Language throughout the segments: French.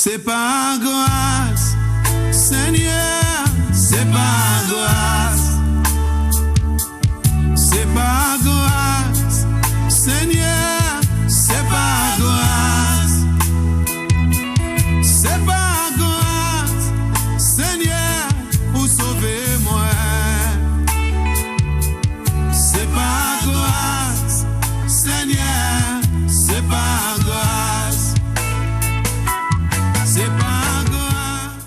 C'est pas grâce, Seigneur, c'est pas grâce. C'est pas grâce, Seigneur, c'est pas grâce. C'est pas grâce, Seigneur, pour sauver moi. C'est pas grâce, Seigneur, c'est pas grâce. C'est pas grâce.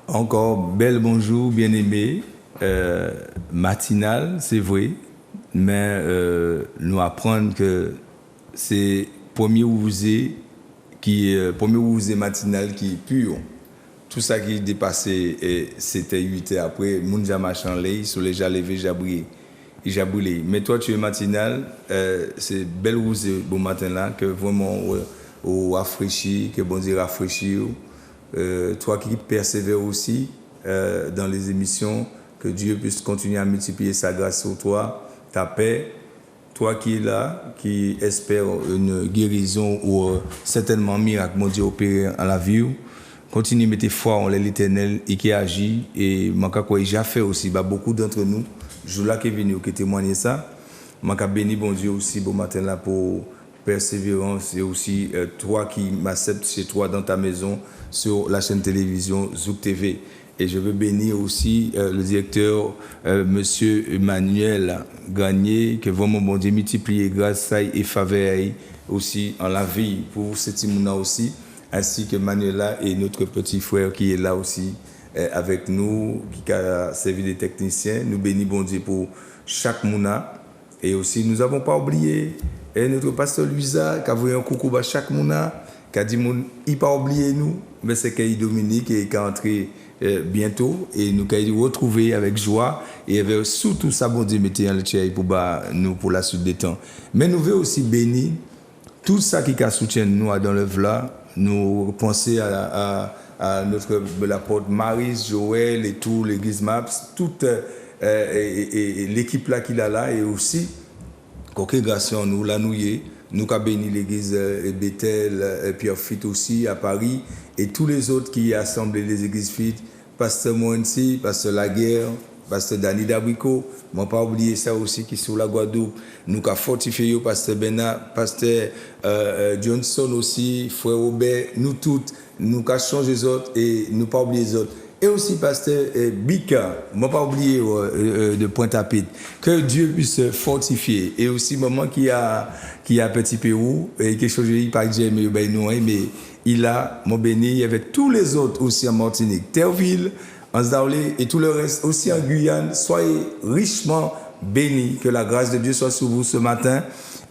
Encore bel bonjour, bien-aimés. Matinal, c'est vrai, mais nous apprendre que c'est premier ouvrier matinal qui est pur. Tout ça qui est dépassé, c'était 8 heures après, moun ja machan lay, soleil ja levé, ja brûlé. Mais toi, tu es matinal, c'est belle ouvrier bon matin là, que vraiment ou rafraîchi, que bon Dieu rafraîchi. Toi qui persévères aussi dans les émissions, que Dieu puisse continuer à multiplier sa grâce sur toi, ta paix. Toi qui es là, qui espère une guérison ou certainement un miracle, mon Dieu, opéré en la vie, continue à mettre foi en l'Éternel et qui agit. Et je déjà fait aussi, beaucoup d'entre nous, je là qui est venu, qui témoigner ça. Je béni bon Dieu aussi, bon matin là pour persévérance et aussi toi qui m'acceptes chez toi dans ta maison sur la chaîne télévision Zouk TV. Et je veux bénir aussi le directeur, Monsieur Emmanuel Gagné, que vraiment bon Dieu multiplie grâce et faveur aussi en la vie pour ce Timouna aussi, ainsi que Manuela et notre petit frère qui est là aussi avec nous, qui a servi des techniciens. Nous bénissons bon Dieu pour chaque Mouna. Et aussi, nous n'avons pas oublié notre pasteur Luisa, qui a envoyé un coucou à chaque Mouna, qui a dit il n'a pas oublié nous, mais c'est qu'il Dominique et qui est entré bientôt et nous allons retrouver avec joie et avec surtout ça bon Dieu mettez en le chez pour nous pour la suite des temps. Mais nous voulons aussi bénir tout ça qui soutient nous dans l'œuvre là. Nous penser à notre l'apôtre Marie, Joël et tout l'église Maps, toute et l'équipe là qu'il a là et aussi congrégation nous la nouillé. Nous avons béni l'église Bethel, Pierre Fit aussi à Paris et tous les autres qui assemblent les églises Fit, Pasteur Moensi, Pasteur Laguerre, Pasteur Dani Dabrico, je n'ai pas oublié ça aussi qui est sur la Guadeloupe. Nous avons fortifié Pasteur Bernard, Pasteur Johnson aussi, Frère Robert, nous toutes, nous avons changé les autres et nous pas oublié les autres. Et aussi pasteur Bika, je n'ai pas oublié de Pointe-à-Pitre, que Dieu puisse fortifier. Et aussi maman qui a Petit Pérou, et quelque chose qui pas dit mais il a mon béni avec tous les autres aussi en Martinique, Terville, en Zaolé et tout le reste aussi en Guyane. Soyez richement bénis, que la grâce de Dieu soit sur vous ce matin.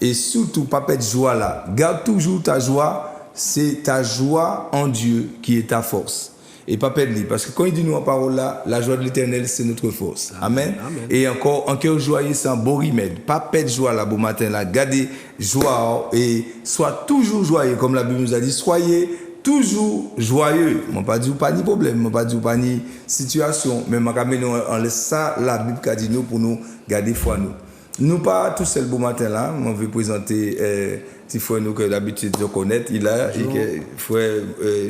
Et surtout, pas de joie là. Garde toujours ta joie, c'est ta joie en Dieu qui est ta force. Et pas perdre, parce que quand il dit nous en parole là, la joie de l'Éternel, c'est notre force. Amen. Amen. Et encore, un cœur joyeux, c'est un beau remède. Pas perdre joie là, bon matin là. Gardez joie et sois toujours joyeux, comme la Bible nous a dit. Soyez toujours joyeux. Je ne pas dire pas ni problème, je ne pas dire pas ni situation, mais je laisse ça, la Bible a dit nous pour nous garder foi nous. Nous pas tout seul bon matin là, on veut présenter petit frère nous que d'habitude de connaître, il a frère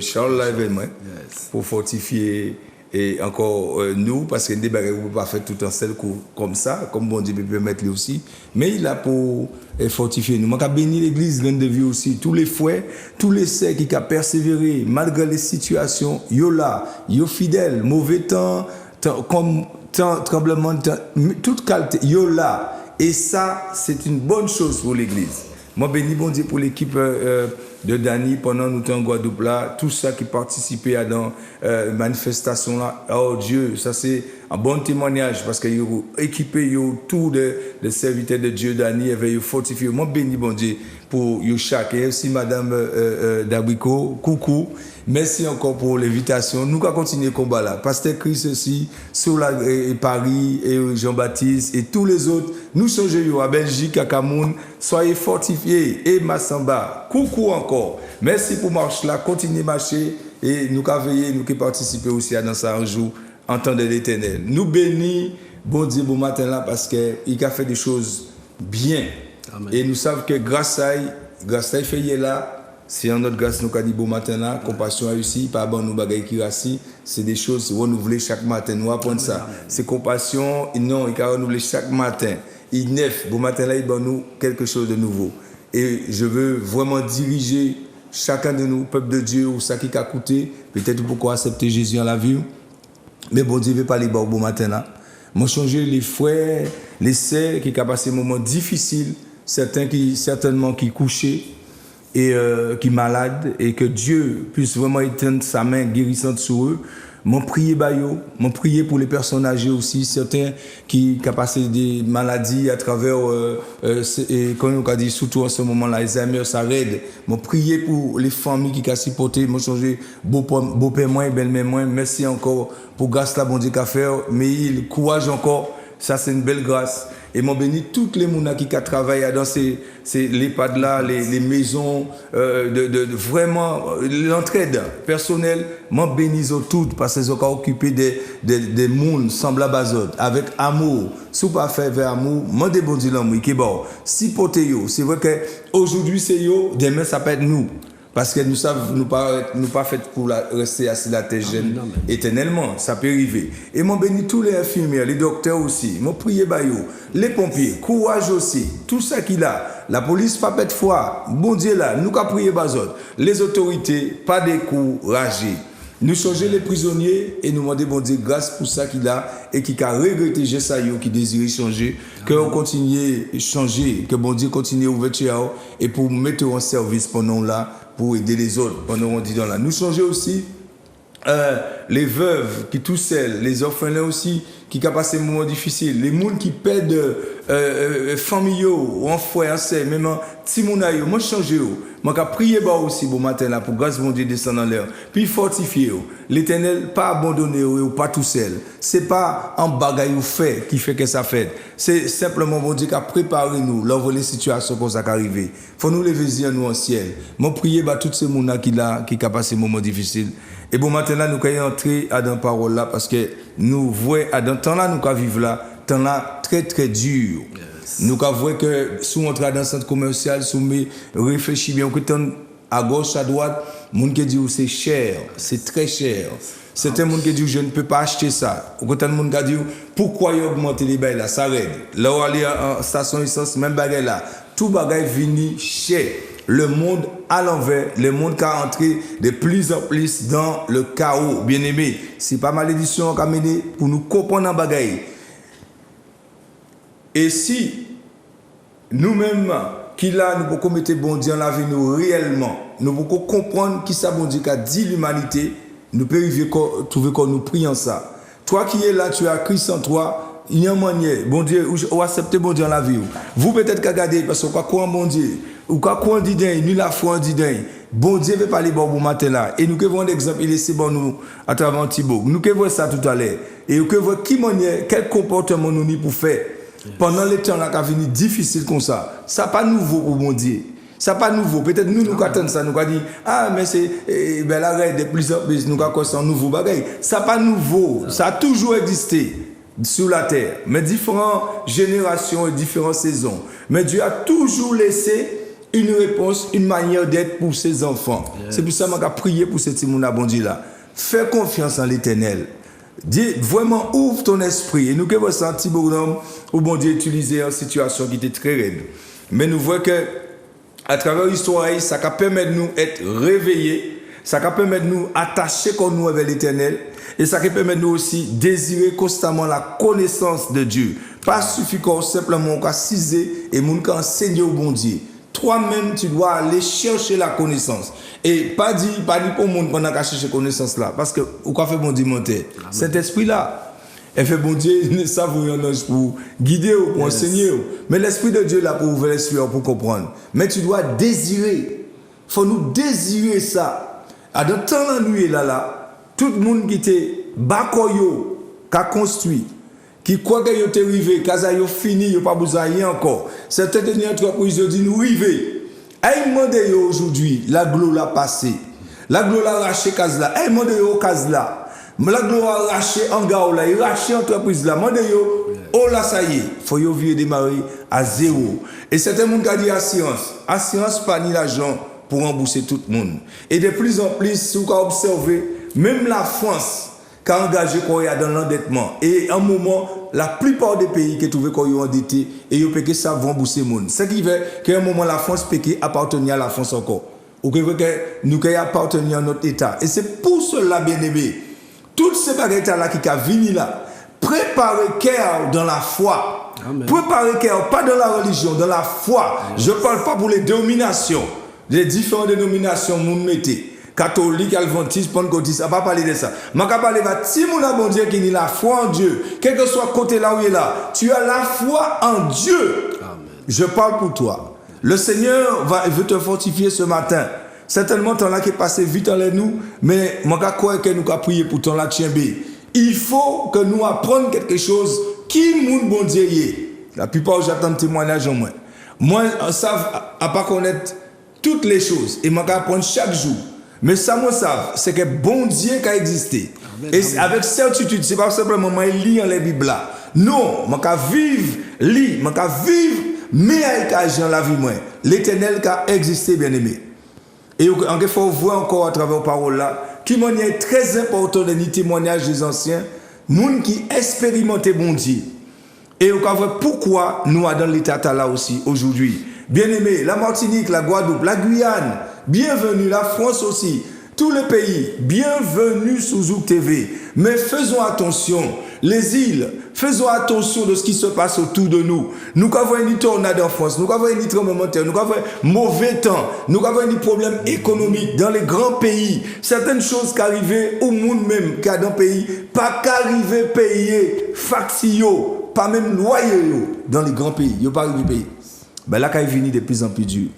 Charles là événement pour fortifier et encore nous parce que des bagages on peut pas faire tout en seul comme ça, comme bon Dieu peut permettre lui aussi, mais il a pour fortifier nous. Moi bénir l'église Graine de Vie aussi, tous les frères, tous les sœurs qui a persévéré malgré les situations, yo là, yo fidèle, mauvais temps comme tremblement de temps, toute qualité, yo là. Et ça, c'est une bonne chose pour l'église. Moi, béni bon Dieu pour l'équipe de Dani pendant nous temps en Guadeloupe là, tout ça qui participait à dans manifestation là. Oh Dieu, ça c'est un bon témoignage parce que vous équipez tout de serviteurs de Dieu Dani et vous fortifier. Moi, béni bon Dieu pour chaque et aussi Madame Dabrico, coucou. Merci encore pour l'invitation. Nous allons continuer le combat là. Pasteur Chris aussi, sur la Paris et Jean-Baptiste et tous les autres. Nous changeons à Belgique, à Cameroun. Soyez fortifiés. Et Massamba, coucou encore. Merci pour marcher là. Continuez à marcher. Et nous allons veiller, nous allons participer aussi à dans ça un jour en temps de l'Éternel. Nous bénissons, bon Dieu, bon matin là, parce qu'il a fait des choses bien. Amen. Et nous savons que grâce à il fait là, C'est en notre grâce, nous avons dit bon matin là, compassion réussie, pas bon nous bagaille qui rassis, c'est des choses renouvelées chaque matin, nous apprenons ça. C'est compassion, non, il a renouvelé chaque matin. Il neuf, bon matin là, il donne nous quelque chose de nouveau. Et je veux vraiment diriger chacun de nous, peuple de Dieu, ou ça qui a coûté, peut-être pourquoi accepter Jésus en la vie. Mais bon Dieu veut parler bon matin là. Moi changer les frères, les sœurs qui ont passé un moment difficile, certains qui certainement qui couchaient et qui malades, et que Dieu puisse vraiment étendre sa main guérissante sur eux. M'en prier m'en prier pour les personnes âgées aussi, certains qui ont passé des maladies à travers, et comme on a dit, surtout en ce moment-là, Alzheimer, ça aide. M'en prier pour les familles qui ont supporté, m'en changer beau-père moins, belle-mère moins. Merci encore pour grâce là, bon Dieu qu'a fait, mais il courage encore, ça c'est une belle grâce. Et m'en bénis toutes les mounas qui travaillent dans ces l'EHPAD là, les maisons, vraiment l'entraide personnelle. M'en bénis toutes parce qu'ils ont occupé des mondes semblables à eux, avec amour. Si vous pas fait vers amour, m'en débondis l'amour qui est bon. Si poté yo, c'est vrai que aujourd'hui c'est yo, demain ça peut être nous. Parce que nous savons, nous pas fait pour rester assis la tête jeune éternellement. Ça peut arriver. Et mon béni tous les infirmières, les docteurs aussi. Mon prier bayo, les pompiers, courage aussi. Tout ça qu'il a. La police pas pète foi. Bon Dieu là, nous qu'à prier bazot. Les autorités, pas décourager. Nous changer les prisonniers et nous demander bon Dieu grâce pour ça qu'il a et qui a regretté Jesaïo qui désirait changer, que on continue à changer, que bon Dieu continue à ouvrir et pour mettre en service pendant là, pour aider les autres pendant on dit dans là. Nous changer aussi les veuves qui tout seuls, les orphelins aussi qui ont passé des moments difficiles, les gens qui perdent famille ou en frère, en sœur, même en petit monde ayo, moi changer moi ka prier ba aussi bon matin là pour grâce bon Dieu descendre dans l'air, puis fortifier l'Éternel pas abandonner ou pas tout seul. C'est pas un bagaille ou fait qui fait que ça fait. C'est simplement bon Dieu qui a préparé nous l'envoi les situations comme ça qui arriver. Faut nous lever nous en ciel. Moi prier ba tous ces monde qui a passé moment difficile. Et bon matin là nous allons entrer à dans parole là parce que nous voyons à dans temps là nous allons vivre là, temps là très très dur. Nous avons que si on entre dans le centre commercial, si on réfléchit bien, à gauche, à droite, les gens qui disent c'est cher, c'est très cher. Certains gens qui disent je ne peux pas acheter ça. Au côté de gens qui disent pourquoi ils augmentent les bails là, ça aide. Là où aller en station essence, même bagaille là, tout bagaille vini cher. Le monde à l'envers, le monde qui a entré de plus en plus dans le chaos. Bien aimé, c'est pas malédiction qui a mené pour nous comprendre en bagaille. Et si nous-mêmes, qui là, nous pouvons mettre bon Dieu en la vie nous réellement, nous pouvons comprendre qui ça bon Dieu a dit l'humanité, nous pouvons trouver qu'on nous prie en ça. Toi qui es là, tu as Christ en toi, il y a un manière, bon Dieu, ou accepter bon Dieu en la vie. Vous peut-être qu'à garder, parce qu'on croit en bon Dieu, ou qu'à quoi on dit d'un, nous la foi on dit d'un. Bon Dieu veut parler bon matin là. Et nous que voyons l'exemple, il est bon nous à travers Thibaut. Nous que voyons ça tout à l'heure. Et nous que voyons qui manière, quel comportement nous ni pour faire. Pendant les temps là qui venu difficile comme ça, ça pas nouveau pour bon Dieu. Ça pas nouveau. Peut-être nous attendons ça, nous dit ah mais c'est ben la de plus en plus nous quoi c'est un nouveau bagaille. Ça pas nouveau, ça a toujours existé sur la terre, mais différentes générations et différentes saisons. Mais Dieu a toujours laissé une réponse, une manière d'être pour ses enfants. C'est pour ça que je prié pour ce petit monde bon Dieu là. Fais confiance en l'Éternel. Dis vraiment ouvre ton esprit. Et nous que vous sentez bonhomme où bon Dieu utilisé en situation qui était très raide. Mais nous voyons que à travers l'histoire, ça permet de nous être réveillés, ça permet de nous attacher comme nous avec l'Éternel, et ça permet de nous aussi désirer constamment la connaissance de Dieu. Pas suffisant simplement qu'à ciser et mon enseigner au bon Dieu. Toi-même, tu dois aller chercher la connaissance. Et pas dire pour le monde pendant qu'à chercher la connaissance là. Parce que, ou quoi fait bon Dieu monter? Cet esprit-là, elle fait bon Dieu, ne savons un ange pour guider, pour enseigner. Mais l'esprit de Dieu là pour ouvrir l'esprit, pour comprendre. Mais tu dois désirer. Il faut nous désirer ça. À de temps la nuit là, tout le monde qui était bakoyo, qui a construit, qui croit que vous êtes arrivé, que vous avez fini, vous n'avez pas besoin de rien encore. Certaines entreprises disent nous arrivons. Aïe, demandez aujourd'hui, la gloire a passé. La gloire a arraché case là. Aïe, demandez au case là. La gloire a arraché en gars là. Il a arraché l'entreprise là. Demandez oh là, ça y est. Il faut démarrer à zéro. Et certains gens qui disent assurance. Assurance, pas ni l'argent pour rembourser tout le monde. Et de plus en plus, si vous observez, même la France qui a engagé dans l'endettement. Et à un moment, la plupart des pays qui trouvent qu'on est endetté et ils peuvent ça rembourser le monde. Ce qui fait qu'à un moment, la France peut appartenir à la France encore. Ou que nous pouvons appartenir à notre État. Et c'est pour cela, bien aimé, toutes ces bagages-là qui sont venus là, préparez cœur dans la foi. Amen. Préparez cœur, pas dans la religion, dans la foi. Amen. Je ne parle pas pour les dénominations. Les différentes dénominations, vous mettez. Catholique, adventiste, pentecôtiste, on ne va pas parler de ça. Je vais parler de si mon bon Dieu qui a la foi en Dieu, quel que soit côté là où il est là, tu as la foi en Dieu. Amen. Je parle pour toi. Le Seigneur veut te fortifier ce matin. Certainement, ton là qui est passé vite en nous, mais je crois que nous avons prié pour ton là tchiembé. Il faut que nous apprenions quelque chose qui mon bon Dieu est. La plupart j'attends un témoignage en moi. Moi, je ne sais pas connaître toutes les choses et je vais apprendre chaque jour. Mais ça, moi, c'est que bon Dieu qui a existé. Amen, et amen. Avec certitude, ce n'est pas simplement moi lire les Bibles là. Non, je vais vivre, mais dans la vie, l'Éternel qui a existé, bien aimé. Et il faut voir encore à travers les paroles là, qui est très important dans les témoignages des anciens, gens qui expérimentent bon Dieu. Et on va voir pourquoi nous sommes dans l'état là aussi aujourd'hui. Bien aimé, la Martinique, la Guadeloupe, la Guyane, bienvenue, la France aussi, tous les pays, bienvenue sous Zouk TV. Mais faisons attention, les îles, faisons attention de ce qui se passe autour de nous. Nous avons une tornade en France, nous avons une tremblement de terre, nous avons un mauvais temps, nous avons des problèmes économiques dans les grands pays. Certaines choses qui arrivent au monde même, qui a dans le pays, pas qu'arriver payer faxio, pas même loyer dans les grands pays, il n'y a pas arrivé payer. Ben là, quand il vient de plus en plus dur.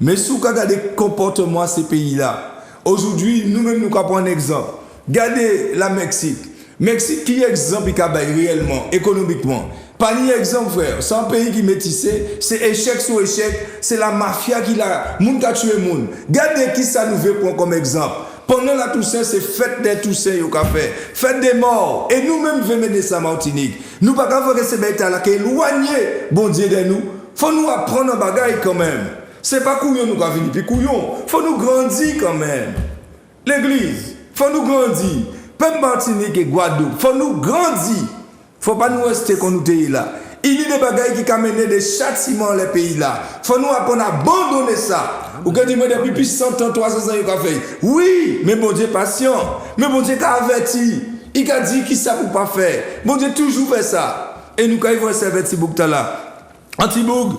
Mais si vous regardez le comportement de ces pays-là, aujourd'hui, nous-mêmes, nous avons un exemple. Regardez la Mexique. Mexique, qui est exemple réellement, économiquement? Pas ni exemple, frère. C'est un pays qui est métissé, c'est échec sur échec, c'est la mafia qui l'a. Moun qui a tué moun. Regardez qui ça nous veut prendre comme exemple. Pendant la Toussaint, c'est fête des Toussaint au café, fête des morts. Et nous-mêmes, nous mener ça Martinique. Nous ne pouvons pas faire ces bêtes-là qui éloignent, bon Dieu, de nous. Faut nous apprendre un bagage quand même. C'est pas couillon nous avons puis couillon. Faut nous grandir quand même. L'église, faut nous grandir. Peuple Martinique et Guadeloupe, faut nous grandir. Faut pas nous rester comme nous sommes là. Il y a des bagages qui amènent des châtiments dans les pays là. Faut nous apprendre à abandonner ça. Ou que dis-moi depuis 100 ans, 300 ans, il a fait. Oui, mais bon Dieu patient. Mais bon Dieu qui a averti. Il a dit qui ça pour pas faire. Bon Dieu toujours fait ça. Et nous quand il va servir ce bouc là. Antiboug,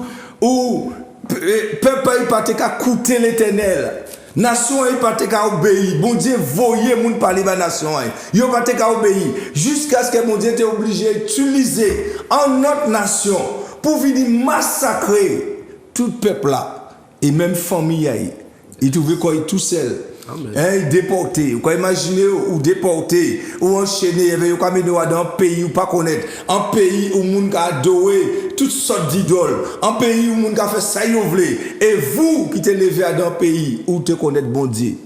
où peuple il pas qu'à coûter l'Éternel. Nation il pas qu'à obéir. Bon Dieu voyez moun parler la nation. Il pas qu'à obéir jusqu'à ce que mon Dieu était obligé d'utiliser en notre nation pour venir massacrer tout peuple là et même famille. Il trouvait quoi il tout seul. Hein, déporté, vous imaginez ou déporté ou enchaîné, vous amené dans un pays où pas connaître, un pays où moun a adoré toutes sortes d'idoles, un pays où moun a fait ça et vous qui t'es levé dans un pays où tu connais bon Dieu,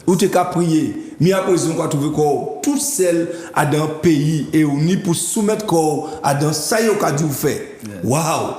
où tu as prié, mais après vous avez trouvé corps tout seul à dans un pays et où ni pour soumettre corps à dans ça yo ka dû faire. Waouh!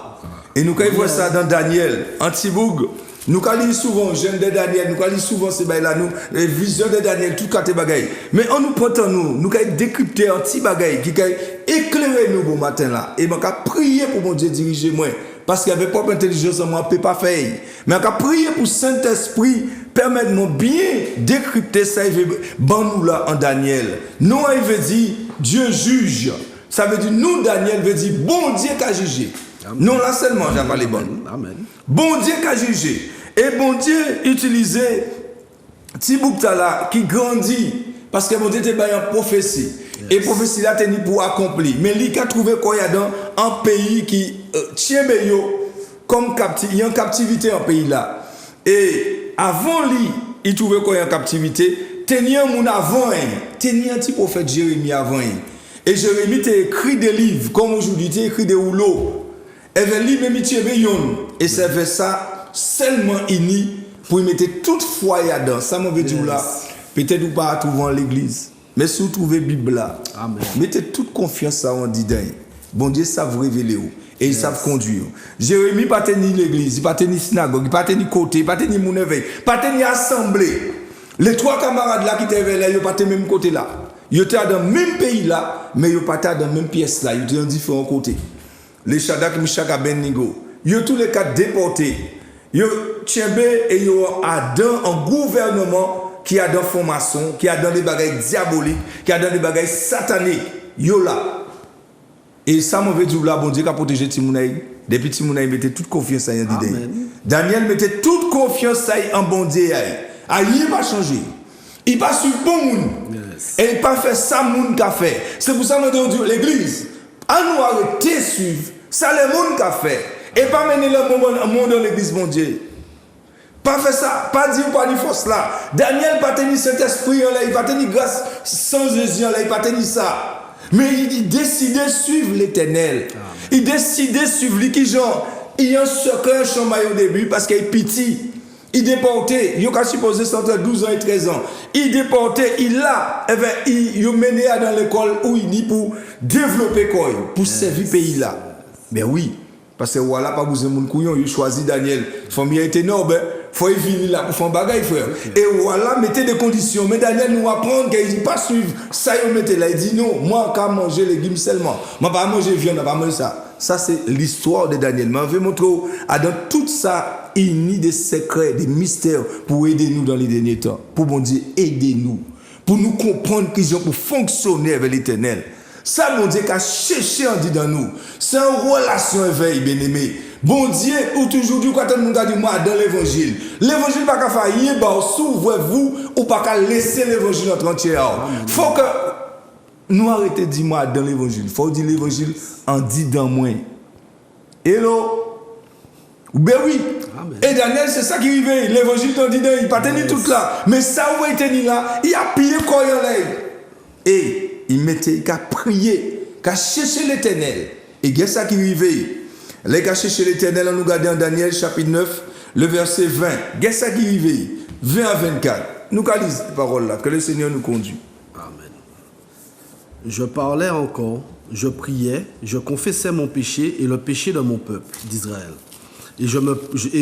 Et nous quand voit ça dans Daniel, Antiboug. Nous allons souvent, jeune de Daniel, nous allons souvent ces bagailles là, nous, les visions de Daniel, tout cas tes bagailles. Mais on nous prend nous allons décrypter un petit bagaille qui allons éclairer nous bon matin là. Et on va prier pour mon Dieu diriger moi. Parce qu'il n'y avait pas d'intelligence, on ne peut pas faire. Mais on va prier pour Saint-Esprit, permettre-nous bien décrypter ça, il veut nous là en Daniel. Nous, il veut dire, Dieu juge. Ça veut dire, nous, Daniel, veut dire, bon Dieu qui a jugé. Non, là seulement, j'ai parlé bon. Amen. Bon Dieu qui a jugé. Et bon Dieu utilisait Tiboukta qui grandit. Parce que bon Dieu était une prophétie. Yes. Et prophétie là, tenu pour accomplir. Mais lui qui a trouvé quoi il y a dans un pays qui tient comme il y a une captivité en pays là. Et avant lui, il trouvait quoi il y a une captivité. Tenir mon avant, tenir un petit prophète Jérémie avant. Et Jérémie t'a écrit des livres, comme aujourd'hui, il écrit des rouleaux. Et ça fait ça seulement ini pour y mettre toute foi dedans. Ça m'a veut dire là, peut-être vous pas trouver l'église, mais si vous trouvez Bible là, mettez toute confiance en dedans. Bon Dieu savent révéler où. Et ils savent conduire. Jérémie pas tenir l'église, il pas tenir synagogue, il pas tenir côté, il pas tenir mon éveil, pas tenir assemblée. Les 3 camarades là qui étaient là, ils pas tenir même côté là. Ils étaient dans le même pays là, mais ils pas dans la même pièce là, ils étaient dans différents côtés. Les Shadrach, Meshach, Abednego, ils ont tous les 4 déportés. Ils Tchembe et ils ont dans un gouvernement qui a dans formation, qui a dans des bagailles diaboliques, qui a dans des bagailles sataniques. Ils sont là. Et ça, mon veut dire là, bon Dieu, qui a protégé Timonaï. Depuis Timonaï, mettait toute confiance en Dieu. Daniel mettait toute confiance en bon Dieu. Il n'a pas changé. Il n'a pas suivi bon monde. Et il n'a pas fait ça, monde qu'a fait. C'est pour ça que nous disons l'église. À nous arrêter de suivre. Ça, le monde qu'a fait. Et pas mener le monde dans l'église, mon Dieu. Pas faire ça. Pas dire pas de force là. Daniel n'a pas tenu cet esprit là. Il n'a pas tenu grâce sans Jésus là. Il n'a pas tenu ça. Mais il décidait de suivre l'Éternel. Il décidait de suivre lui qui genre. Il y a un secret chamaille au début parce qu'il est petit. Il déportait. Il a supposé entre 12 ans et 13 ans. Il déportait. Il a mené dans l'école où il dit pour développer quoi. Pour servir le pays là. Mais oui. Parce que voilà, pas vous mon couillon. Il choisit Daniel. Famille était énorme. Faut y venir là pour faire un bagage, frère. Et voilà, mettez des conditions. Mais Daniel nous apprend qu'il dit pas suivre. Ça, il mettez là. Il dit non, moi, quand manger les légumes seulement. Moi, pas manger viande, pas manger ça. Ça, c'est l'histoire de Daniel. Mais on veut montrer dans tout ça, il y a des secrets, des mystères pour aider nous dans les derniers temps. Pour bon Dieu, aidez-nous. Pour nous comprendre qu'ils ont pour fonctionner avec l'Éternel. Ça, bon Dieu, qu'a cherché en dit dans nous. C'est une relation éveil, bien-aimé. Bon Dieu, ou toujours du côté de nous, moi, dans l'évangile. L'évangile, pas qu'à faire, s'ouvrez-vous, ou pas qu'à laisser l'évangile en entier. Faut que nous arrêtions de dire moi dans l'évangile. Faut dire l'évangile en dit dans moi. Hello? Ben oui. Amen. Et Daniel, c'est ça qui arrivait. L'évangile t'en dit dans, il pas tenu tout là. Mais ça, où il était là, il a pillé quoi en l'air. Et il mettait, il a prié, il a cherché l'Éternel. Et qu'est-ce ça qui arrivait? Les gars chercher l'Éternel, on nous regarde en Daniel chapitre 9, le verset 20. Qu'est-ce qui arrive? 20 à 24. Nous allons lire cette parole là, que le Seigneur nous conduit. Amen. Je parlais encore, je priais, je confessais mon péché et le péché de mon peuple d'Israël. Et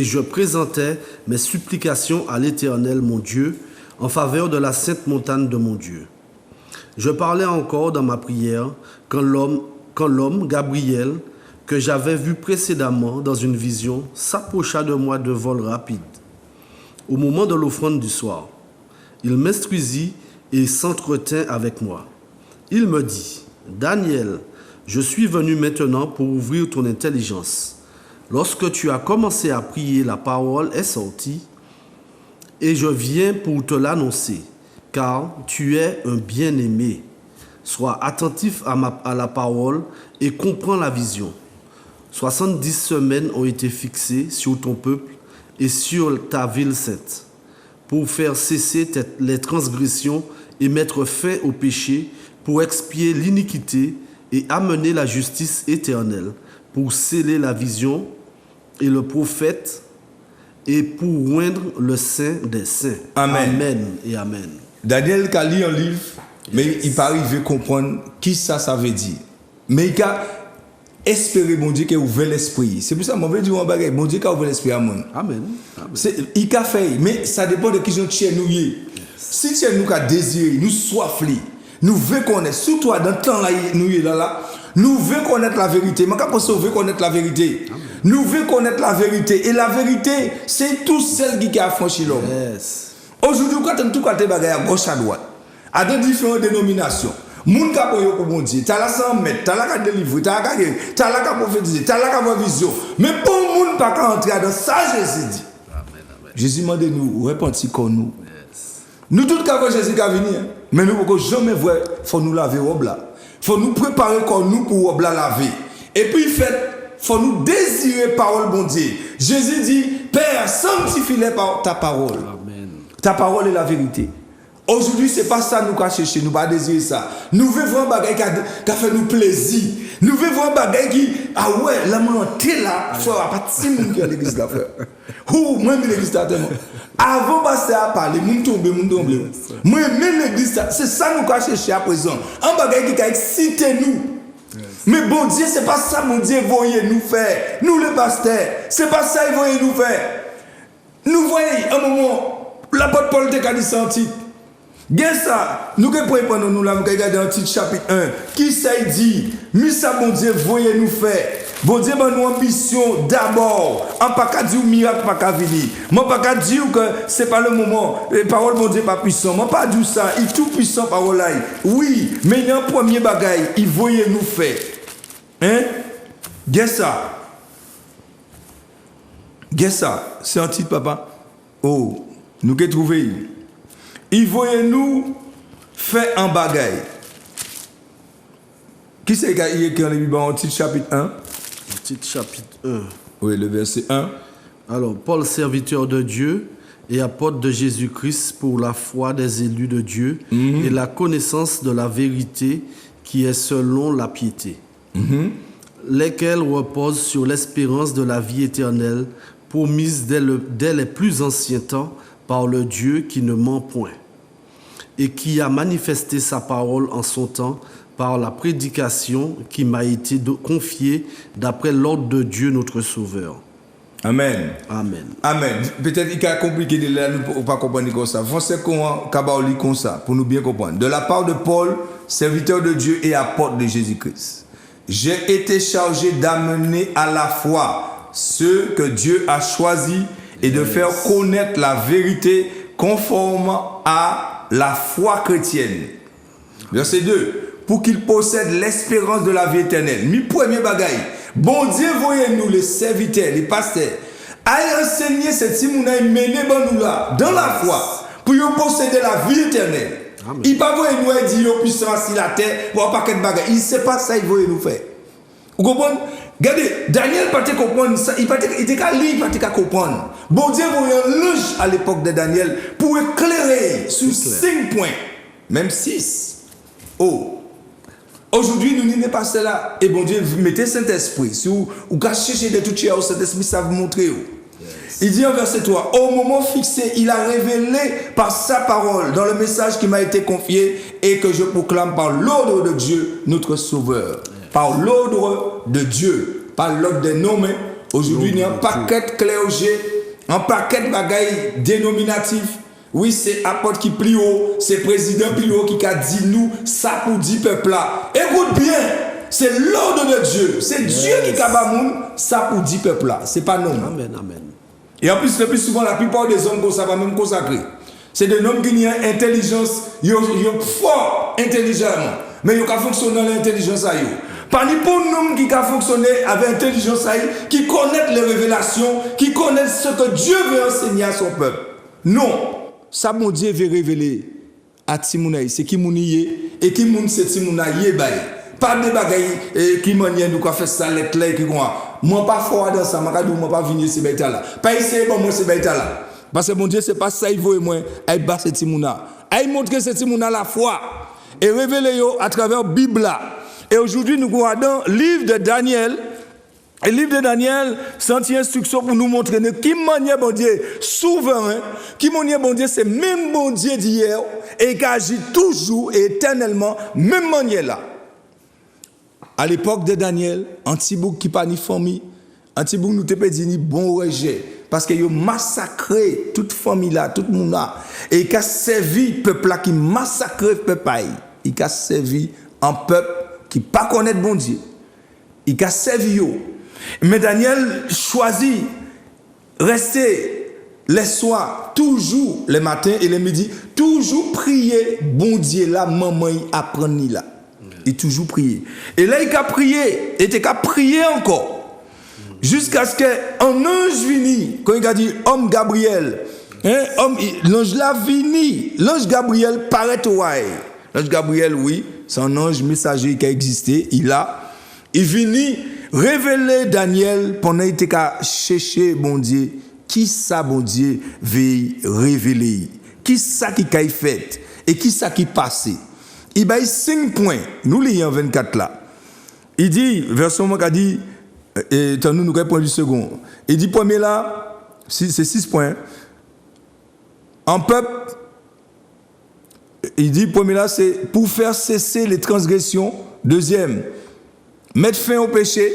je présentais mes supplications à l'Éternel, mon Dieu, en faveur de la sainte montagne de mon Dieu. Je parlais encore dans ma prière quand l'homme, Gabriel, que j'avais vu précédemment dans une vision, s'approcha de moi de vol rapide. Au moment de l'offrande du soir, il m'instruisit et s'entretint avec moi. Il me dit, « Daniel, je suis venu maintenant pour ouvrir ton intelligence. Lorsque tu as commencé à prier, la parole est sortie, et je viens pour te l'annoncer, car tu es un bien-aimé. Sois attentif à la parole et comprends la vision. 70 semaines ont été fixées sur ton peuple et sur ta ville sainte, pour faire cesser les transgressions et mettre fin au péché, pour expier l'iniquité et amener la justice éternelle, pour sceller la vision et le prophète, et pour oindre le saint des saints. Amen. Amen et amen. Daniel a lu un livre, mais il pas arrivé à comprendre qui ça veut dire. Mais il a espéré, bon Dieu, qu'il a ouvert l'esprit. C'est pour ça que je veux dire, bon Dieu, qui a ouvert l'esprit à moi. Amen. Il a fait, mais ça dépend de qui j'en tiens nous. Si tu nous a désiré, nous soiflé, nous voulons connaître, surtout dans le temps là, nous voulons connaître la vérité. Mais quand on veut connaître la vérité, nous voulons connaître la vérité. Et la vérité, c'est tout celle qui a affranchi l'homme. Yes. Aujourd'hui, quand on tout côté bagaille à gauche à droite, à de différentes dénominations, moun ka pour bon Dieu, t'as la 100 mètres, t'as la ka délivrer, t'as la ka prophétiser, t'as la ka avoir vision. Mais pour moun pas ka entrer dans ça, Jésus dit. Amen. Jésus m'a dit nous repentir comme nous. Yes. Nous tous ka voir Jésus ka venir, mais nous pouvons jamais voir, faut nous laver robe là. Faut nous préparer comme nous pour robe là laver. Et puis faut nous désirer parole bon Dieu. Jésus dit, Père, sanctifie-les par ta parole. Amen. Ta parole est la vérité. Aujourd'hui, ce n'est pas ça nous qu'à chercher, nous ne pas désirer ça. Nous voulons voir un bagage qui a fait nous plaisir. Nous voulons voir un bagage qui, ah ouais, la montée là, il faut pas de si monde qui a l'église là, frère. Ou, moi, l'église là, tellement. Avant de passer à parler, nous tombons. Moi, même l'église là, c'est ça nous qu'à chercher à présent. Un bagage qui a excité nous. Mais bon Dieu, c'est pas ça, mon Dieu, voyez nous faire. Nous, les pasteurs, c'est pas ça, il voyez nous faire. Nous voyons, un moment, l'apôtre Paul te dit ça en titre. Bien ça, nous qui prenons nous là, nous regardons dans titre chapitre 1. Qui ça dit? Mais ça, bon Dieu, voyez nous faire. Bon Dieu, ben, nous ambition d'abord. En pas qu'à dire miracle, pas qu'à venir. Moi, pas qu'à dire que c'est pas le moment. Les paroles, bon Dieu, pas puissant. Moi, pas dire ça. Il est tout puissant, parole là. Oui, mais il y a un premier bagaille. Il voyait nous faire. Hein? Qu'est-ce ça? Qu'est-ce ça? C'est un titre, papa. Oh, nous qui trouvé. Il voyait nous faire un bagaille. Qui c'est qui a écrit dans le Bible en titre chapitre 1? Titre chapitre 1. Oui, le verset 1. Alors, Paul, serviteur de Dieu et apôtre de Jésus-Christ pour la foi des élus de Dieu et la connaissance de la vérité qui est selon la piété, lesquels reposent sur l'espérance de la vie éternelle promise dès les plus anciens temps par le Dieu qui ne ment point et qui a manifesté sa parole en son temps par la prédication qui m'a été confiée d'après l'ordre de Dieu notre Sauveur. Amen. Amen. Amen. Peut-être qu'il est compliqué de là, nous ne pas comprendre comme ça. Français comme ça, pour nous bien comprendre. De la part de Paul, serviteur de Dieu et apôtre de Jésus-Christ, j'ai été chargé d'amener à la foi ceux que Dieu a choisis et de faire connaître la vérité conforme à la foi chrétienne. Verset 2. Pour qu'ils possèdent l'espérance de la vie éternelle. Mi premier bagaille. Bon Dieu, voyez-nous les serviteurs, les pasteurs, à enseigner cette simouna et mener nous là, dans la foi, pour y posséder la vie éternelle. Amen. Il ne va pas nous dire puissance sur la terre, pour pas qu'un bagaille. Il ne sait pas ça, il veut nous faire. Vous comprenez? Regardez, Daniel ne peut pas comprendre ça, il était qu'à lire, il ne peut pas comprendre. Bon Dieu, voyez un ange à l'époque de Daniel pour éclairer sur 5 points, même 6. Oh! Aujourd'hui, nous n'est pas cela. Et bon Dieu, vous mettez Saint-Esprit. Si vous cherchez de tout chez vous, Saint-Esprit, ça vous montrer. Yes. Il dit en verset 3, au moment fixé, il a révélé par sa parole, dans le message qui m'a été confié et que je proclame par l'ordre de Dieu, notre Sauveur. Yes. Par l'ordre de Dieu, par l'ordre des nommés. Aujourd'hui, il y a un paquet clergé, un paquet de bagailles dénominatifs. Oui, c'est apôtre qui plie haut, c'est président plie haut qui a dit nous, ça pour dire peuple là. Écoute bien, c'est l'ordre de Dieu. C'est Dieu qui a dit ça pour dire peuple là. C'est pas nous. Amen, amen. Et en plus, le plus souvent, la plupart des hommes qu'on ça va même consacrer. C'est des hommes qui ont intelligence, ils ont fort intelligemment, mais ils ont fonctionné dans l'intelligence à eux. Parmi pour nous qui ont fonctionné avec intelligence à eux, qui connaissent les révélations, qui connaissent ce que Dieu veut enseigner à son peuple. Non. Ça, mon Dieu veut révéler à Timouna, c'est qui mounié et qui moun c'est Timouna yé baye. Pas de bagaille qui m'en nous fait ça les clés qui quoi. Moi pas fort dans ça, moi pas venir ces bêtes là. Pas essayer bon moi ces bêtes là. Parce que mon Dieu c'est pas ça il veut moi, il bat c'est Timouna. Il montre c'est Timouna la foi et révéler yo à travers Bible là. Et aujourd'hui nous regardons livre de Daniel. Et le livre de Daniel, c'est une instruction pour nous montrer qui manière bon Dieu souverain, qui manière bon Dieu c'est même bon Dieu d'hier et qui agit toujours et éternellement même manière là. À l'époque de Daniel, Antibouk qui pas ni famille, Antibouk nous te pas dit ni bon rejet parce que yo massacré toute famille là, tout monde là et qui a servi peuple là qui massacré peuple, il a servi un peuple qui pas connaître bon Dieu. Il a servi yo. Mais Daniel choisit rester les soirs, toujours les matins et les midis, toujours prier, bon Dieu là, maman il apprend là. Il toujours prier. Et là il a prié, et il a prié encore. Jusqu'à ce qu'un ange vienne, quand il a dit homme Gabriel, l'ange là vini, l'ange Gabriel paraît au roi. L'ange Gabriel, oui, c'est un ange messager qui a existé, il vient révéler Daniel pendant qu'il était à chercher bon Dieu, qui ça bon Dieu veut révéler, qui ça qui a fait et qui ça qui passé. Il y a 5 points, nous lisons 24 là. Il dit, verset 1 qui dit, et nous répondons du second. Il dit premier là, c'est 6 points. En peuple, il dit premier là, c'est pour faire cesser les transgressions. Deuxième, mettre fin au péché.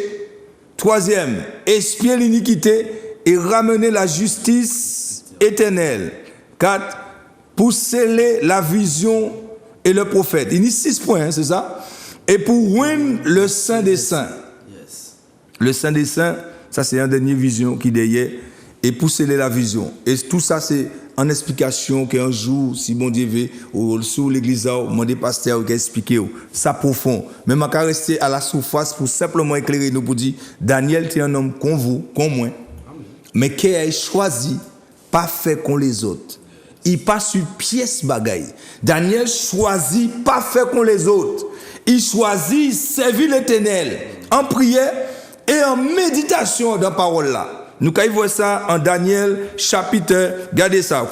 Troisième, expier l'iniquité et ramener la justice éternelle. 4, pour sceller la vision et le prophète. Il y a 6 points, c'est ça? Et pour rendre le Saint des Saints. Le Saint des Saints, ça c'est une dernière vision qui derrière. Et pour sceller la vision. Et tout ça c'est en explication qu'un jour, si bon Dieu veut, ou sous l'église, mon pasteur qui a expliqué ça profond. Mais je vais rester à la surface pour simplement éclairer nous pour dire, Daniel, tu es un homme comme vous, comme moi, mais qui a choisi, pas fait comme les autres. Il passe sur pièce bagaille. Daniel choisit, pas fait comme les autres. Il choisit servir l'Éternel en prière et en méditation dans la parole là. Nous voyons ça en Daniel chapitre, regardez ça,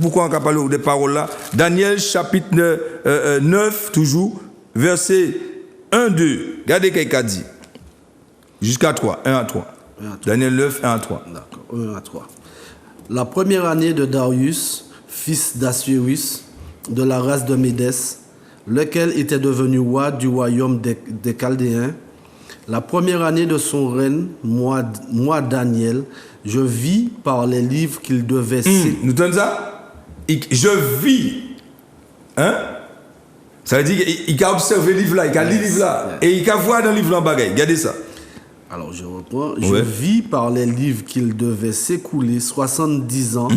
pourquoi on parle de paroles là? Daniel chapitre 9, toujours, verset 1-2. Regardez ce qu'il a dit. Jusqu'à 3, 1 à 3. Daniel 9, 1 à 3. D'accord, 1 à 3. La première année de Darius, fils d'Assuérus, de la race de Médès, lequel était devenu roi du royaume des Chaldéens, la première année de son règne, moi Daniel, je vis par les livres qu'il devait... Nous donnons ça? Je vis. Hein? Ça veut dire qu'il a observé le livre là, il a lu le livre là, et il a vu dans le livre là, bagaille. Regardez ça. Alors je reprends. Je vis par les livres qu'il devait s'écouler 70 ans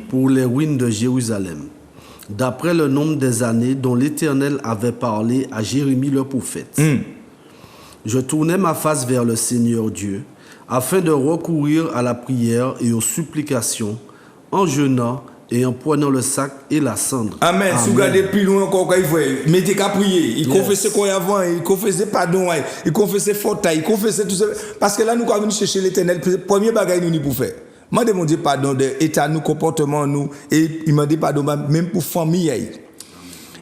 pour les ruines de Jérusalem, d'après le nombre des années dont l'Éternel avait parlé à Jérémie le prophète. Je tournais ma face vers le Seigneur Dieu, afin de recourir à la prière et aux supplications, en jeûnant et en prenant le sac et la cendre. Amen. Si vous regardez plus loin encore, quand il voit, mettez qu'à prier. Il confessait quoi avant, il confessait pardon, il confessait faute, il confessait tout ça. Parce que là, nous, quand nous chercher l'Éternel, le premier bagage nous pour faire. Moi, demandez pardon de l'état, nous, comportement, nous, et il m'a dit pardon, même pour famille.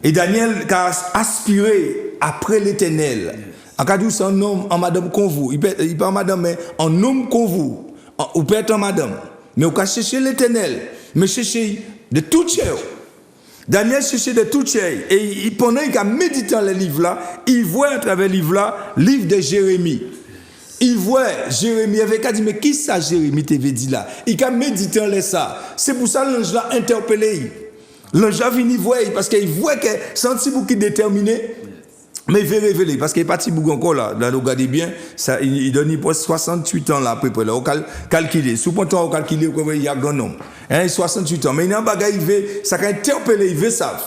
Et Daniel a aspiré après l'Éternel. En cas où c'est un homme en madame comme vous, il peut en madame, mais en homme comme vous, ou peut être en madame. Mais vous pouvez chercher l'Éternel, mais chercher de toute chair. Daniel cherchait de toute chair. Et pendant qu'il a médité dans les livres là, il voit à travers le livre là, livre de Jérémie. Il voit Jérémie, il avait dit, mais qui ça Jérémie t'avait dit là? Il a médité dans ça. C'est pour ça que l'ange l'a interpellé. L'ange a venu voir, parce qu'il voit que c'est un petit bout qui est déterminé. Mais il veut révéler, parce qu'il est parti encore là, vous regardez bien, ça, il donne 68 ans là, à peu près, là, on calcule, sous point on calcule, il y a un grand nombre, 68 ans, mais il y a un bagage, ça a interpellé, il veut ça,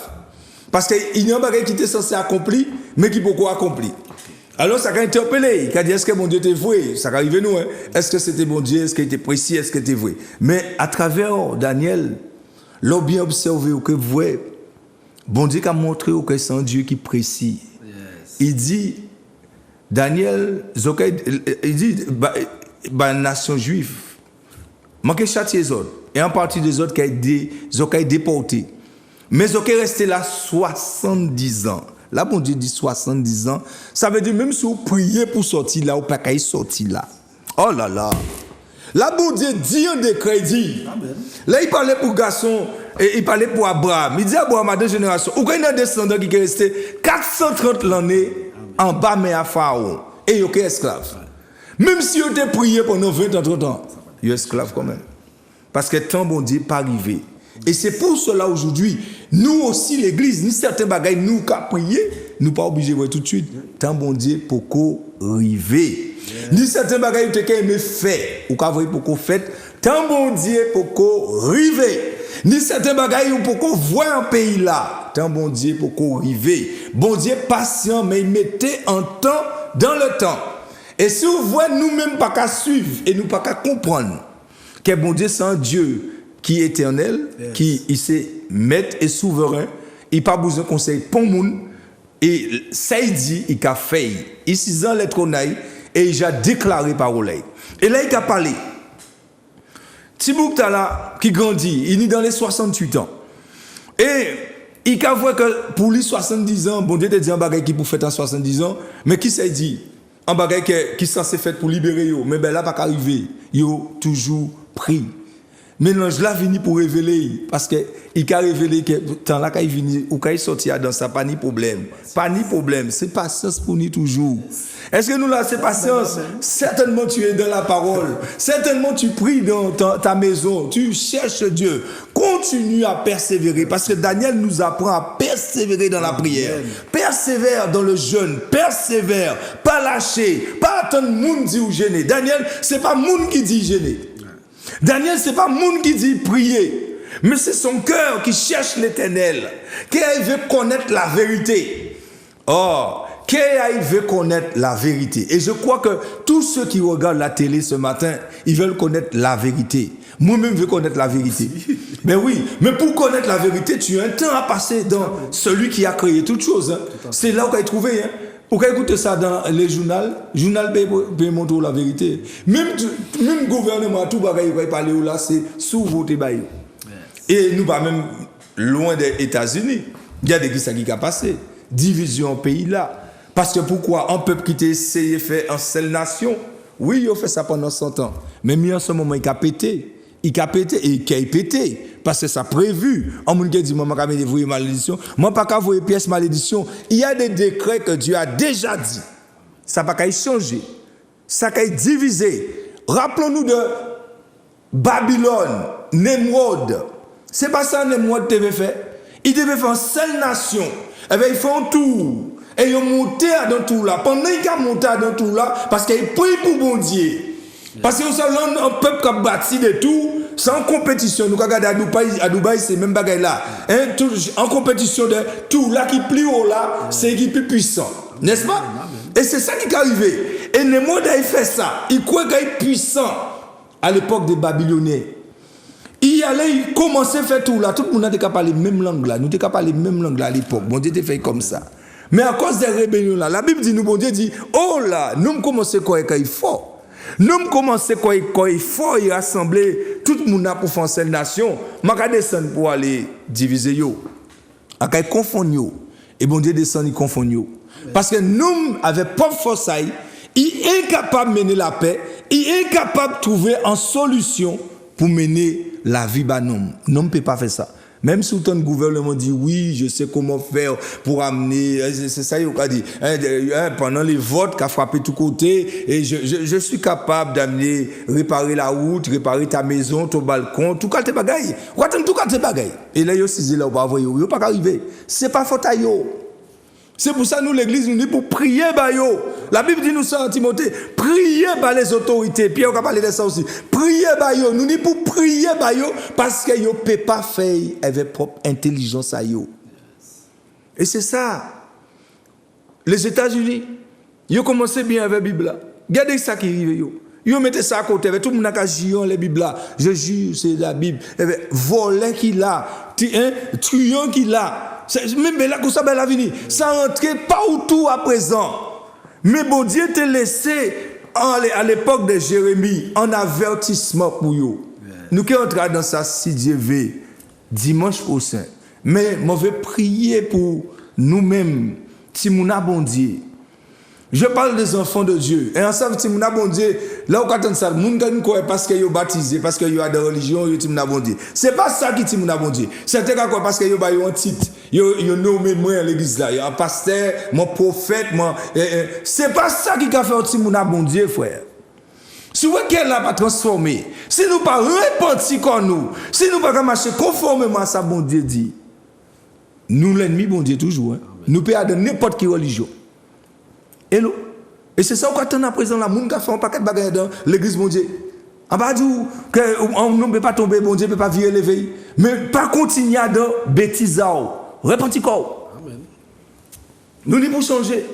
parce qu'il y a un bagage qui était censé accomplir, mais qui beaucoup accompli. Alors ça a interpellé, il a dit, est-ce que mon Dieu était vrai? Ça arrive nous, hein? Est-ce que c'était mon Dieu? Est-ce qu'il était précis? Est-ce qu'il était vrai? Mais à travers Daniel, l'on bien observé que vous voyez, bon Dieu a montré que c'est un Dieu qui est précis. Il dit, Daniel, il dit, nation juive, manquez châtier les autres, et en partie des autres qui ont été déportés. Mais ils ont resté là 70 ans. Là, bon Dieu dit 70 ans, ça veut dire même si vous priez pour sortir là, ou pas qu'à sortir là. Oh là là. Là, bon Dieu dit un décret, dit. Là, il parlait pour garçon, et il parlait pour Abraham. Il dit à Abraham, à deux générations, ou quand il y a un descendant qui est resté 430 l'année en bas, mais à Pharaon, et il est esclave. Même si il était prié pendant 20 ans, 30 ans, il est esclave quand même. Parce que tant bon Dieu n'est pas arrivé. Et c'est pour cela aujourd'hui, nous aussi, l'église, ni certains bagages, nous qui prier, nous pas obligés de voir tout de suite. Tant bon Dieu pour qu'on arrive. Ni certains bagages qui aimé faire, ou qu'on voit pour qu'on fait, tant bon Dieu pour qu'on arrive. Ni certains bagages pour qu'on voit un pays là, tant bon Dieu pour qu'on arrive. Bon Dieu patient, mais il mettait un temps dans le temps. Et si vous voyez nous-mêmes pas qu'à suivre et nous pas qu'à comprendre que bon Dieu c'est un Dieu qui est éternel, qui il sait maître et souverain, il n'a pas besoin de conseil pour le monde, et ça il dit, il a fait, il s'est dans les trônailles, et il a déclaré parole. Et là il a parlé. Tibouk là, qui grandit, il est dans les 68 ans. Et il a vu que pour lui 70 ans, bon Dieu te dit un bagage qui pour faire en 70 ans, mais qui s'est dit, un bagage qui est censé faire pour libérer, mais ben là pas arrivé, il a toujours pris. Mélange là vini pour révéler parce que il a révélé que tant là qu'il vini ou qu'il sortir dans ça pas ni problème. Pas ni problème, c'est patience pour nous toujours. Est-ce que nous là c'est patience? Certainement tu es dans la parole. Certainement tu pries dans ta maison, tu cherches Dieu. Continue à persévérer parce que Daniel nous apprend à persévérer dans la prière. Persévère dans le jeûne, persévère, pas lâcher, pas attendre monde dit ou gêner. Daniel, c'est pas monde qui dit gêner. Daniel, c'est pas monde qui dit prier, mais c'est son cœur qui cherche l'Éternel, qui veut connaître la vérité. Oh, qui veut connaître la vérité. Et je crois que tous ceux qui regardent la télé ce matin, ils veulent connaître la vérité. Moi-même, je veux connaître la vérité. Mais oui, mais pour connaître la vérité, tu as un temps à passer dans celui qui a créé toutes choses. Hein. C'est là où tu as trouvé. Hein. Vous pouvez écouter ça dans les journaux. Journal peut montrer la vérité. Même gouvernement, tout bagaille va parler là, c'est sous voter bail. Et nous pas même loin des États-Unis. Il y a des qui qui a passé. Division au pays là. Parce que pourquoi un peuple qui t'a essayé de faire une seule nation, oui, il a fait ça pendant 100 ans. Mais en ce moment, il a pété. Il a pété et il a pété. Parce que ça prévu. En monde qui dit, moi, je vais vous malédiction. Moi, pas qu'à vous pièce malédiction. Il y a des décrets que Dieu a déjà dit. Ça n'a pas qu'à changer. Ça n'a qu'à diviser. Rappelons-nous de Babylone, Nemrod. C'est pas ça Nemrod devait faire. Il devait faire une seule nation. Eh bien, il fait un tour. Et ils ont monté dans tout là. Pendant qu'ils ont monté dans tout là, parce qu'ils prient pour bon Dieu. Parce que nous sommes un peuple qui a bâti de tout, sans compétition. Nous regardons à Dubaï, c'est même bagaille là. Hein, en compétition de tout là qui plie haut là, c'est qui est plus puissant. N'est-ce pas? Et c'est ça qui est arrivé. Et Nemrod a fait ça. Il croit qu'il est puissant à l'époque des Babyloniens. Il allait, il commençait à faire tout là. Tout le monde était capable de parler même langue là. Nous étions capables de parler même langue là à l'époque. Bon Dieu était fait comme ça. Mais à cause des rébellions là, la Bible dit, nous, bon Dieu dit, oh là, nous commençons quoi il faut. Nous commençons quoi il faut, il rassembler tout le monde pour faire une seule nation. Je vais descendre pour aller diviser yo. Je vais confondre yo. Et bon Dieu descend, il confond yo. Parce que nous, avec propre force, il est incapable de mener la paix, il est incapable de trouver une solution pour mener la vie de l'homme. L'homme ne peut pas faire ça. Même si le gouvernement dit oui, je sais comment faire pour amener, c'est ça qu'il a dit, pendant les votes qui a frappé tous côtés, et je suis capable d'amener, réparer la route, réparer ta maison, ton balcon, tout cas tes bagailles. Tout cas tes bagailles. Et là, il y a là, il n'y a pas arriver. Ce n'est pas faute à yo. C'est pour ça que nous, l'église, nous dit pour prier, bah yo. La Bible dit nous ça en Timothée, priez par les autorités. Pierre a parlé de ça aussi. Priez, bah yo. Nous dit pour prier, bah yo, parce que yo ne peut pas faire avec propre intelligence à yo. Et c'est ça. Les États-Unis, ils ont commencé bien avec la Bible. Regardez ça qui arrive yo. Ils mettez ça à côté, avec tout le monde qui a gion les Bibles là. Je jure, c'est la Bible. Voler qu'il a, truand qu'il a. Même là, comme ça, la vie, ça rentrait pas où tout à présent. Mais bon Dieu t'a laissé, à l'époque de Jérémie, un avertissement pour vous. Nous qui entrons dans ça, si Dieu veut, dimanche prochain. Mais je vais prier pour nous-mêmes, si nous avons bon Dieu. Je parle des enfants de Dieu. Et ensemble, si nous avons bon Dieu, là où on ça, nous ne croyons pas parce qu'ils sont baptisés, parce qu'ils ont des religions, ils ont bon Dieu. Ce n'est pas ça qui est bon Dieu. C'est parce qu'ils ont un titre. Ils ont nommé moi à l'église là. Il y a un pasteur, mon prophète, c'est pas ça qui a fait un bon Dieu, frère. Si vous qu'elle n'a pas transformé, si nous pas repentis comme nous, si nous pas marcher conformément à ça, bon Dieu dit, nous l'ennemi, bon Dieu toujours. Hein. Nous pouvons adopter n'importe quelle religion. Et c'est ça qu'on attend à présent, la monde qui a fait un paquet de bagages dans l'église, bon Dieu. On va dire qu'on ne peut pas tomber, bon Dieu ne peut pas virer l'éveil. Mais pas continuer dans bêtises. Repentis quoi. Nous n'y pouvons changer.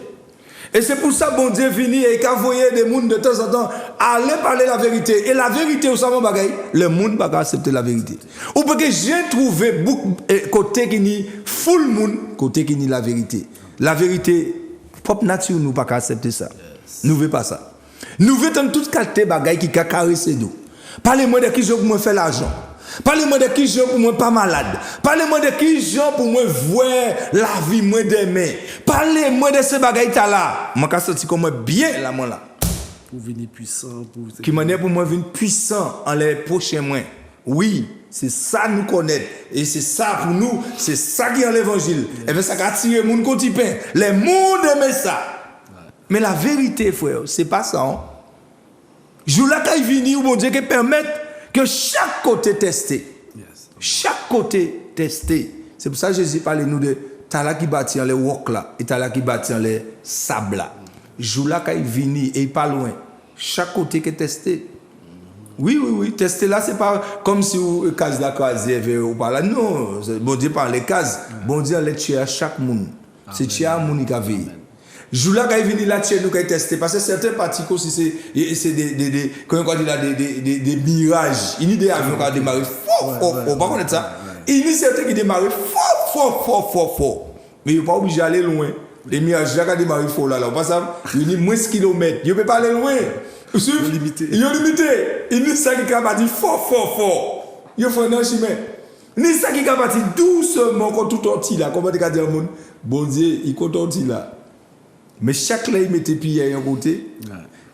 Et c'est pour ça que bon Dieu vient et qu'a voyé des gens de temps en temps aller parler la vérité. Et la vérité, au savon bagaille, le monde ne va pas accepter la vérité. Ou parce que j'ai trouvé beaucoup côté qui ni full monde, côté qui ni la vérité. La vérité, propre nature, nous ne pas accepter ça. Nous ne voulons pas ça. Nous voulons toute qualité bagaille qui a caressé nous. Parlez-moi de qui je peux faire l'argent. Parlez-moi de qui je pour moi pas malade. Parlez-moi de qui je pour moi voir la vie moi demain. Parlez-moi de ces bagailles là. Moi ka senti comme bien là moi là. Pour venir puissant, pour qui m'en est pour moi venir puissant en les prochains mois. Oui, c'est ça nous connaître. Et c'est ça pour nous, c'est ça qui est l'évangile. Et bien ça qui attire les gens quand ils paient. Les mondes aiment ça. Mais la vérité, frère, c'est pas ça. Hein? Jour là, quand il vient, ou bon Dieu, qui permettre que chaque côté testé. Chaque côté testé. C'est pour ça que Jésus parlait nous de t'as là qui bâtit les rocs là, et t'as là qui bâtit les sables là. Jour là, quand il vient, et il pas loin. Chaque côté qui est testé. Oui. Tester là, c'est pas comme si vous case la croisière ou pas là. Non, bon Dieu par les cases. Bon Dieu, les tuer à chaque monde. C'est tuer à monde qui a vécu. Jour là, quand il vient là, tuer nous, quand il tester. Parce que certains parties, c'est des mirages. Il y a des avions qui ont démarré fort. Pas connaître ça. Il y a certains qui démarrent fort. Mais il n'est pas obligé d'aller loin. Les mirages, là, qui ont démarré fort là. On passe à moins de kilomètres. Il ne peut pas aller loin. Ils sont limités. Il y a ça qui a bâti fort. Il faut un chemin. Ni ça qui a bâti doucement quand tout entier là. Comment tu as dit à mon bon Dieu, il compte entier là. Mais chaque là, il mettait pied à un côté.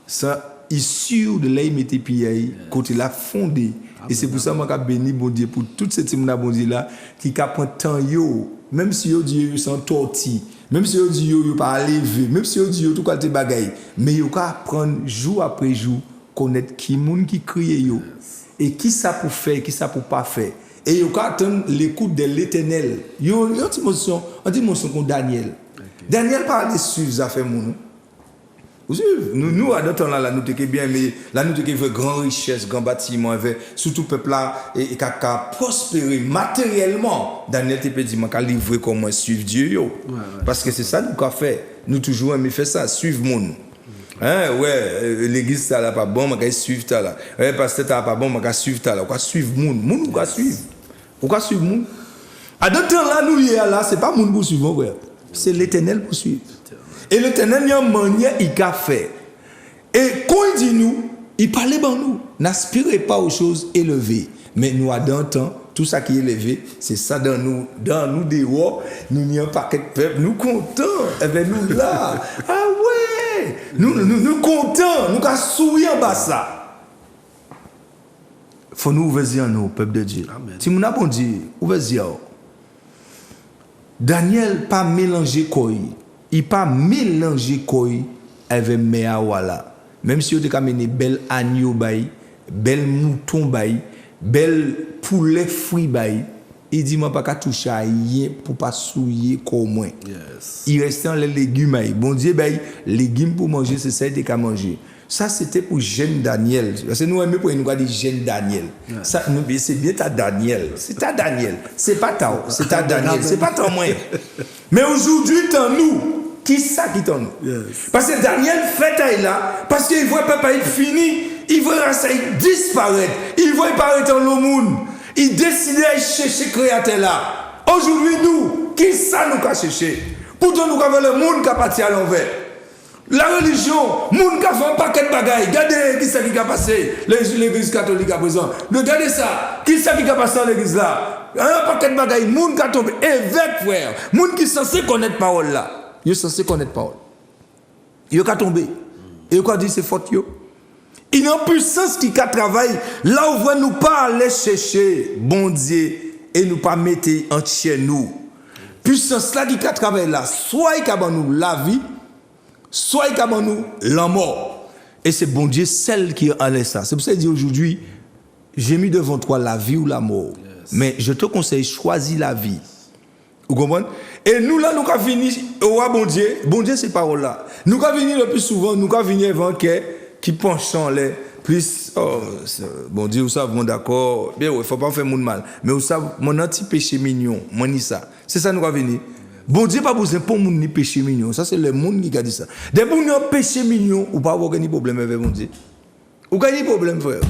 Ça, il sûr de là, il mettait pied à côté là fondé. Et c'est pour ça que je béni bon Dieu pour toute cette team bon Dieu là qui a pris temps yo. Même si yo dit yo sans torti, même si yo dit yo pas lever, même si yo dit yo tout côté bagaille, mais yo ka apprendre jour après jour connaître qui moun qui crie yo et qui ça pour faire, qui ça pour pas faire. Et yo ka attendre l'écoute de l'Éternel. Yo on dit mention comme Daniel. Daniel parle de suivre affaire moun. Nous à d'autres là nous t'es bien mais là nous t'es fait grande richesse, grand bâtiment avec surtout peuple là et qui a prospéré matériellement. Daniel te peut dire m'a livrer comment suivre Dieu yo. Parce que c'est ça nous qu'a fait. Nous toujours aimer faire ça, suivre monde. Hein l'église ça là pas bon, m'a suivre ça là. Pasteur ça pas bon, m'a suivre ça là. Quoi suivre monde ou quoi suivre. Pourquoi suivre monde? À d'autres là nous y là, c'est pas monde pour suivre frère. C'est l'Éternel pour suivre. Et l'Éternel, il y a une manière, il a fait. Et quand il dit nous, il parlait dans nous. N'aspirez pas aux choses élevées. Mais nous, à d'un temps, tout ça qui est élevé, c'est ça dans nous. Dans nous, des rois, nous n'y a pas de peuple. Nous comptons. Et bien, nous là. Ah ouais. Nous comptons. Nous avons souri en bas ça. Il faut nous ouvrir nous, peuple de Dieu. Amen. Si nous avons dit, ouvrir. Daniel pas mélangé quoi. Il pas mélangé quoi avec Meawala. Même si vous avez amené bel agneau bail, bel mouton bail, bel poulet fruit bail, il dit moi pas qu'à toucher à rien pour pas souiller comme moi. Il restait les légumes bail. Bon Dieu bail, légumes pour manger, c'est ça qu'à manger. Ça c'était pour jeune Daniel. Parce que nous aimons pour nous dire jeune Daniel. Ça c'est bien ta Daniel. C'est ta Daniel. C'est pas ta, c'est ta Daniel. C'est pas ton moi. Mais aujourd'hui t'en nous qui ça qui t'en nous. Parce que Daniel fait là parce qu'il voit papa il fini, il voit ça il disparaître. Il voit paraître dans le monde. Il décide de chercher créateur là. Aujourd'hui nous qui ça nous qu'a cherché. Pourtant nous avons le monde qui a parti à l'envers. La religion, moun ka fait un paquet de bagailles. Regardez qui ça qui a passé. L'église catholique à présent. Regardez ça. Qui ça qui a passé dans l'église là. Un paquet de bagailles. Moun ka tombé. Évêque frère. Moun qui censé connaître parole là. Yo censé connaître parole. Yo ka tombé. Et yo ka dit c'est faute yo. Il y a une puissance qui a travaillé. Là où vous nous pas aller chercher bon Dieu et nous pas mettre entier nous. Puissance là qui a travaillé là. Soit il a nous la vie. Soit il y a nous la mort. Et c'est bon Dieu celle qui a ça. C'est pour ça qu'il dit aujourd'hui, j'ai mis devant toi la vie ou la mort. Mais je te conseille, choisis la vie. Vous comprenez? Et nous là, nous avons fini, bon Dieu c'est parole là. Nous avons fini le plus souvent, nous avons fini avant qui penchant les plus, bon Dieu, vous savez, bon d'accord, bien, il ne faut pas faire mon mal. Mais vous savez, mon anti-péché mignon, mon ça. C'est ça nous avons fini. Bon Dieu pas besoin pour moun ni péché mignon. Ça c'est le monde qui a dit ça. Dès que vous avez péché mignon, ou pas avoir de problème avec bon Dieu. Ou pas de problème frère.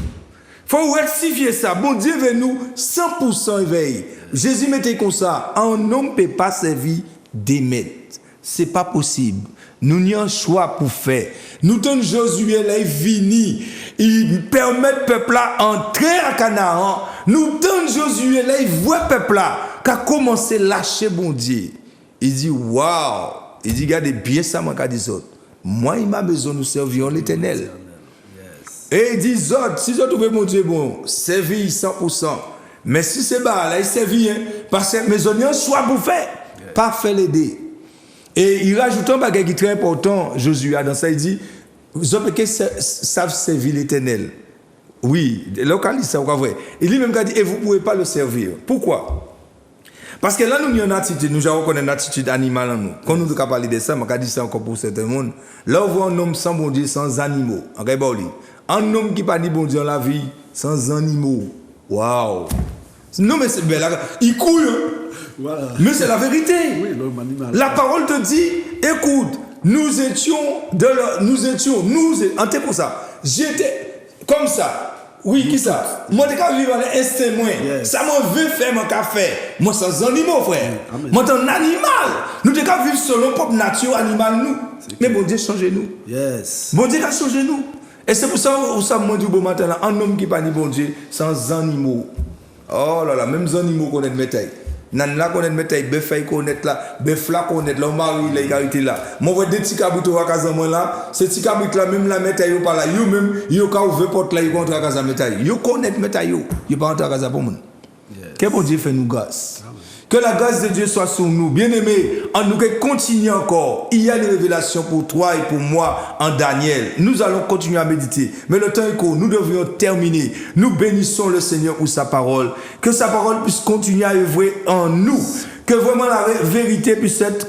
Faut rectifier ça. Bon Dieu veut nous 100% éveillé. Jésus mettait comme ça, un homme peut pas servir des maîtres. C'est pas possible. Nous n'y un choix pour faire. Nous tenons Josué là, il vini. Il permet le peuple là entrer à Canaan. Nous tenons Josué là, il voit le peuple là qui a commencé à lâcher bon Dieu. Il dit, waouh! Il dit, regardez bien ça, moi, dit ça. Moi, il m'a besoin de nous servir l'Éternel. Et il dit, si vous trouvez mon Dieu bon, servi 100%. Mais si c'est bas, là, il servit, hein, parce que mes oignons soient bouffés, pas fait l'aider. Et il rajoute un bagage qui est très important, Josué, dans ça, il dit, vous avez savent servir l'Éternel. Oui, localise ça, vrai. Il lui même dit, et vous ne pouvez pas le servir. Pourquoi? Parce que là, nous avons une attitude, nous avons une attitude animale en nous. Quand nous avons parlé de ça, je vais dire ça encore pour certains monde. Là, on voit un homme sans bon Dieu, sans animaux. Un homme qui pas dit bon Dieu dans la vie, sans animaux. Waouh! Non, mais c'est belle. Il couille. Voilà. Mais c'est la vérité. Oui, l'homme animal. La parole te dit, écoute, nous étions, en pour ça. J'étais comme ça. Oui, qui ça? Moi, je suis vivre à l'instinct, moi. Yes. Ça m'a vu faire mon café. Moi, sans animaux, frère. Amen. Moi, un animal. Nous devons vivre selon propre nature animale, nous. Mais bon Dieu, changez-nous. Yes. Bon Dieu a changé nous. Et c'est pour ça que moi, du beau matin, là, un homme qui pas ni bon Dieu, sans animaux. Oh là là, même les animaux connaissent le métail. Nan là connaît métail, bœuf connaît là, bœuf là connaît là, mari là, il là. Moi vois des petits cabritos à casa moi là, ces petits cabritos là même la métail yo pas là, yo même yo ka ouvrir porte là, yo contre à casa métail. Yo connaît métail yo pas entrer à casa pour moun. Que bon Dieu fait nous grâce. Que la grâce de Dieu soit sur nous. Bien-aimés, en nous continuer encore. Il y a une révélation pour toi et pour moi en Daniel. Nous allons continuer à méditer. Mais le temps est court. Nous devrions terminer. Nous bénissons le Seigneur pour sa parole. Que sa parole puisse continuer à œuvrer en nous. Que vraiment la vérité puisse être,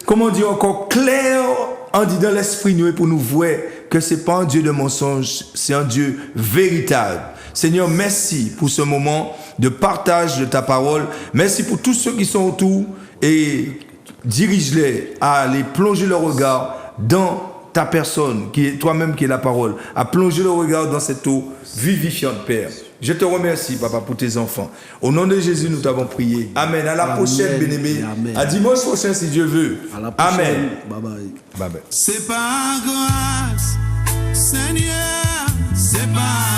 comment dire encore, claire en disant l'esprit nous et pour nous voir que ce n'est pas un Dieu de mensonge, c'est un Dieu véritable. Seigneur, merci pour ce moment de partage de ta parole. Merci pour tous ceux qui sont autour et dirige-les à aller plonger leur regard dans ta personne, qui est toi-même qui est la parole, à plonger leur regard dans cette eau vivifiante, Père. Je te remercie, Papa, pour tes enfants. Au nom de Jésus, nous t'avons prié. Amen. À la prochaine, bien-aimé. À dimanche prochain, si Dieu veut. À la prochaine. Amen. Bye bye. Bye bye. C'est par grâce, Seigneur, c'est par